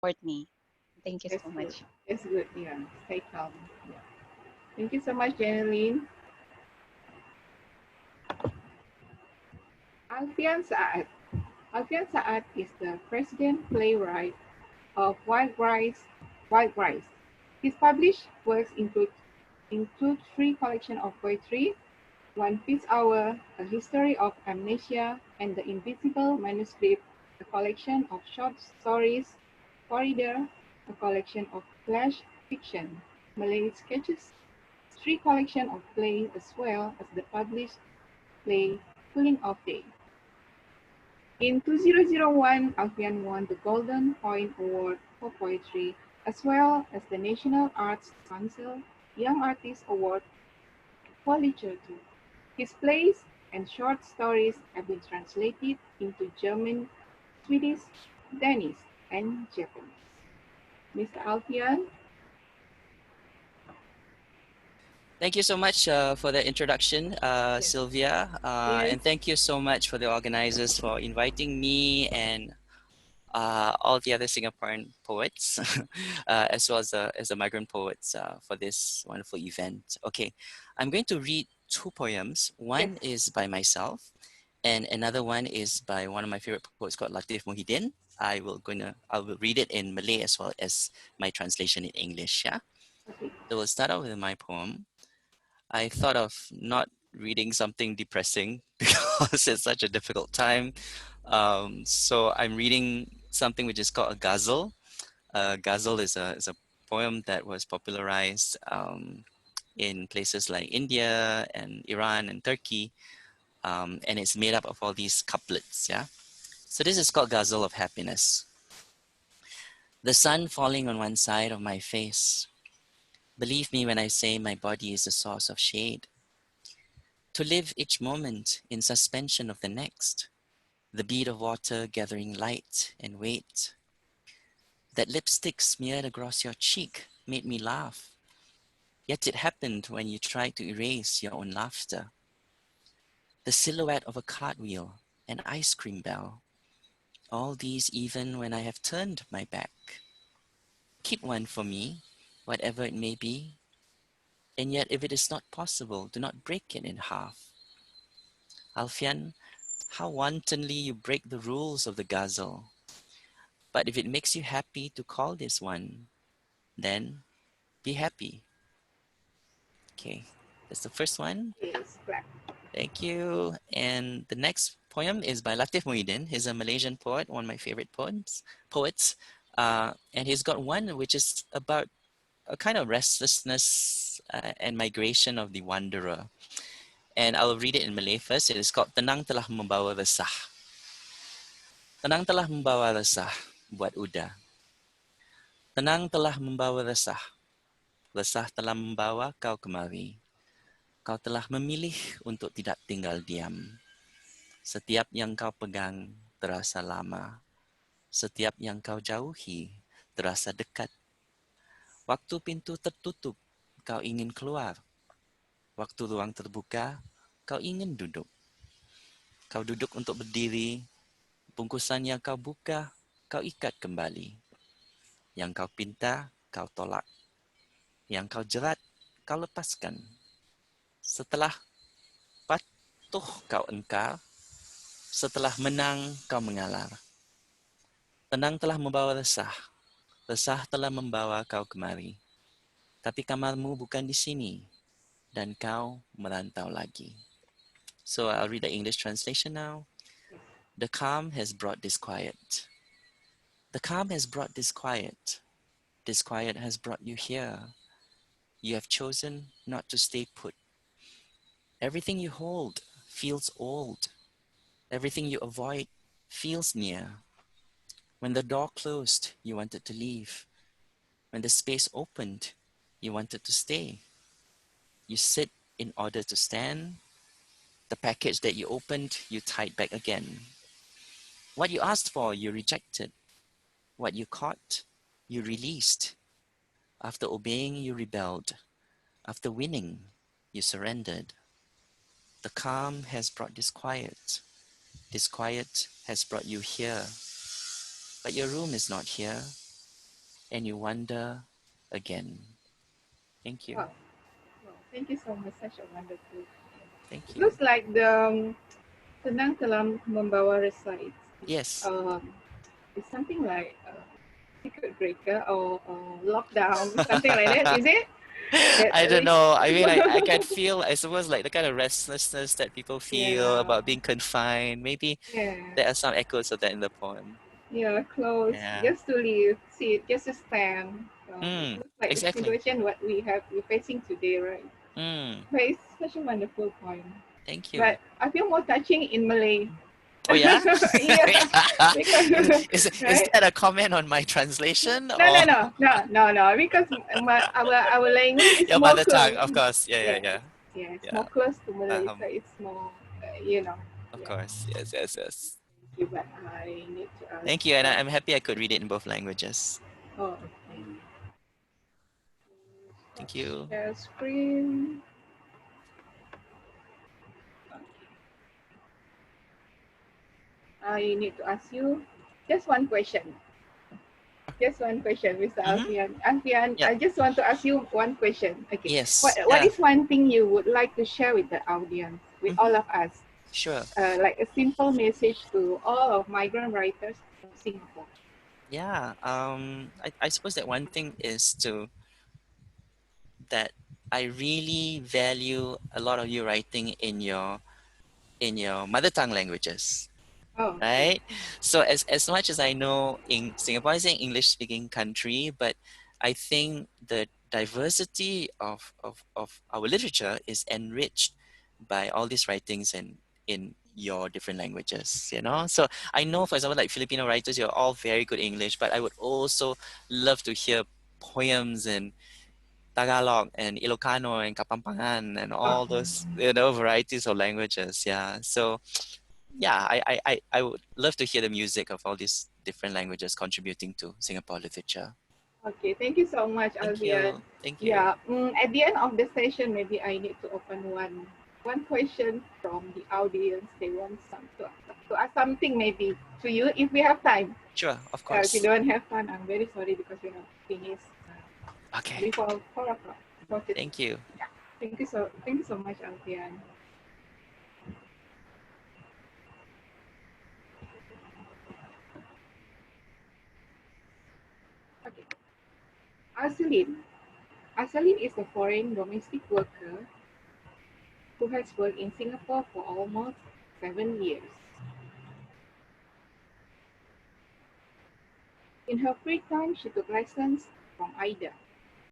support me. Thank you That's so good. much. That's good. Yeah. Stay calm. Yeah. Thank you so much, Janeline. Alfian Saad. Alfian Saad is the president playwright of Wild Rice. His published works include three collections of poetry, One Peace Hour, A History of Amnesia, and The Invisible Manuscript, a collection of short stories, Corridor, a collection of flash fiction, Malay sketches, three collections of plays as well as the published play Cooling Off Day. In 2001, Alfian won the Golden Point Award for Poetry as well as the National Arts Council Young Artist Award for Literature. His plays and short stories have been translated into German, Swedish, Danish, and Japanese. Mr. Alfian, Thank you so much for the introduction, yes, Sylvia. yes, And thank you so much for the organizers for inviting me and all the other Singaporean poets, as well as the migrant poets for this wonderful event. Okay, I'm going to read two poems. yes. One is by myself, and another one is by one of my favorite poets called Latif Muhyiddin. I will read it in Malay as well as my translation in English. Yeah. Okay. So we'll start out with my poem. I thought of not reading something depressing because it's such a difficult time. So I'm reading something which is called a ghazal. Ghazal is a poem that was popularized in places like India and Iran and Turkey, and it's made up of all these couplets. Yeah. So this is called Ghazal of Happiness. The sun falling on one side of my face. Believe me when I say my body is a source of shade. To live each moment in suspension of the next, the bead of water gathering light and weight. That lipstick smeared across your cheek made me laugh, yet it happened when you tried to erase your own laughter. The silhouette of a cartwheel, an ice cream bell, all these even when I have turned my back. Keep one for me, whatever it may be, and yet if it is not possible, do not break it in half. Alfian, how wantonly you break the rules of the ghazal. But if it makes you happy to call this one, then be happy. Okay, that's the first one. Yes, clap. Thank you. And the next poem is by Latif Muhyiddin. He's a Malaysian poet, one of my favorite poets. And he's got one which is about a kind of restlessness and migration of the wanderer. And I'll read it in Malay first. It is called Tenang Telah Membawa Resah. Tenang telah membawa resah buat Uda. Tenang telah membawa resah. Resah telah membawa kau kemari. Kau telah memilih untuk tidak tinggal diam. Setiap yang kau pegang terasa lama. Setiap yang kau jauhi terasa dekat. Waktu pintu tertutup, kau ingin keluar. Waktu ruang terbuka, kau ingin duduk. Kau duduk untuk berdiri. Bungkusan yang kau buka, kau ikat kembali. Yang kau pinta, kau tolak. Yang kau jerat, kau lepaskan. Setelah patuh kau engkar, setelah menang kau mengalar. Tenang telah membawa resah, resah telah membawa kau kemari. Tapi kamarmu bukan di sini, dan kau merantau lagi. So I'll read the English translation now. Yes, The calm has brought disquiet. The calm has brought disquiet. Disquiet has brought you here. You have chosen not to stay put. Everything you hold feels old. Everything you avoid feels near. When the door closed, you wanted to leave. When the space opened, you wanted to stay. You sit in order to stand. The package that you opened, you tied back again. What you asked for, you rejected. What you caught, you released. After obeying, you rebelled. After winning, you surrendered. The calm has brought disquiet. Disquiet has brought you here. But your room is not here. and you wonder again. Thank you. Wow. Wow. Thank you so much. Such a wonderful. Thank It you. looks like the Tenang Telah Membawa Resides is Yes. it's something like circuit breaker or lockdown, something like that. Is it? That I don't know. I mean, I can feel, I suppose, like the kind of restlessness that people feel yeah, about being confined. Maybe yeah, there are some echoes of that in the poem. yeah. Close Yeah. just to live, sit, just to stand. It Mm, looks like the exactly. situation what we're facing today, right? Mm, But it's such a wonderful point. thank you. But I feel more touching in Malay. Oh yeah? yeah, because Is right. that a comment on my translation No, or no, no, no, no, no. Because our language is your more mother close. tongue? Of course. Yeah, yeah, Yeah, yeah. yeah. It's Yeah. more close to Malay, so Um, it's more, you know. of Yeah. course. Yes, yes, yes. Thank you, but I need to ask. Thank you, and I'm happy I could read it in both languages. Oh, okay. Stop Thank you. share screen. Okay. I need to ask you just one question. Just one question, Mr. Mm-hmm. Alfian. Alfian, Yeah. I just want to ask you one question. Okay. What Yes. what Yeah. is one thing you would like to share with the audience, with Mm-hmm. all of us? Sure. Like a simple message to all of migrant writers from Singapore. Yeah. I suppose that one thing is to that I really value a lot of you writing in your mother tongue languages, Oh, okay. right? So as much as I know, in Singapore is an English speaking country, but I think the diversity of our literature is enriched by all these writings in your different languages, you know. So I know, for example, like Filipino writers, you're all very good English, but I would also love to hear poems in Tagalog and Ilocano and Kapampangan and Oh, all those, you know, varieties of languages. Yeah. So yeah, I would love to hear the music of all these different languages contributing to Singapore literature. okay. Thank you so much, Thank Alvian. you. Thank you. Yeah. At the end of the session, maybe I need to open one question from the audience. They want to ask something maybe to you if we have time. Sure, of If you course. don't have time, I'm very sorry because we're not finished Okay. before 4 o'clock. 4:30. Thank you. Yeah. Thank you so much, Alvian. Okay. Arcelin. Arcelin is a foreign domestic worker who has worked in Singapore for almost 7 years. In her free time, she took lessons from Ida,